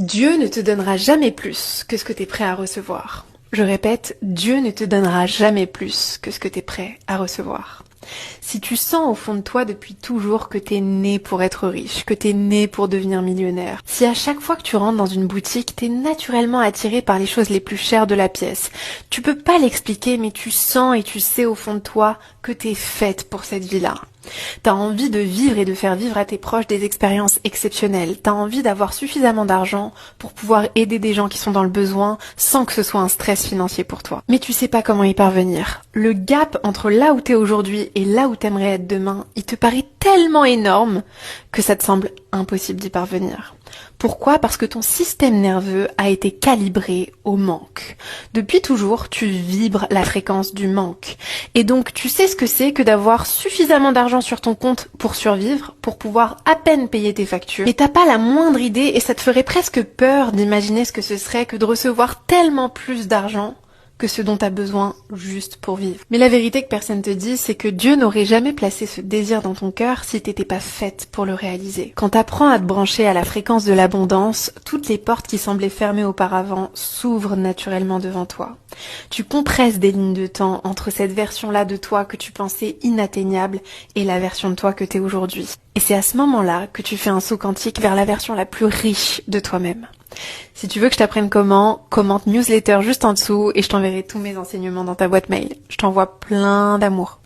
Dieu ne te donnera jamais plus que ce que tu es prêt à recevoir. Je répète, Dieu ne te donnera jamais plus que ce que tu es prêt à recevoir. Si tu sens au fond de toi depuis toujours que t'es né pour être riche, que t'es né pour devenir millionnaire, si à chaque fois que tu rentres dans une boutique, t'es naturellement attiré par les choses les plus chères de la pièce, tu peux pas l'expliquer mais tu sens et tu sais au fond de toi que t'es faite pour cette vie-là. T'as envie de vivre et de faire vivre à tes proches des expériences exceptionnelles. T'as envie d'avoir suffisamment d'argent pour pouvoir aider des gens qui sont dans le besoin sans que ce soit un stress financier pour toi. Mais tu sais pas comment y parvenir. Le gap entre là où t'es aujourd'hui et là où t'aimerais être demain, il te paraît tellement énorme que ça te semble impossible d'y parvenir. Pourquoi ? Parce que ton système nerveux a été calibré au manque. Depuis toujours, tu vibres la fréquence du manque. Et donc, tu sais ce que c'est que d'avoir suffisamment d'argent sur ton compte pour survivre, pour pouvoir à peine payer tes factures. Mais t'as pas la moindre idée et ça te ferait presque peur d'imaginer ce que ce serait que de recevoir tellement plus d'argent que ce dont tu as besoin juste pour vivre. Mais la vérité que personne te dit, c'est que Dieu n'aurait jamais placé ce désir dans ton cœur si t'étais pas faite pour le réaliser. Quand t'apprends à te brancher à la fréquence de l'abondance, toutes les portes qui semblaient fermées auparavant s'ouvrent naturellement devant toi. Tu compresses des lignes de temps entre cette version-là de toi que tu pensais inatteignable et la version de toi que t'es aujourd'hui. Et c'est à ce moment-là que tu fais un saut quantique vers la version la plus riche de toi-même. Si tu veux que je t'apprenne comment, commente newsletter juste en dessous et je t'enverrai tous mes enseignements dans ta boîte mail. Je t'envoie plein d'amour.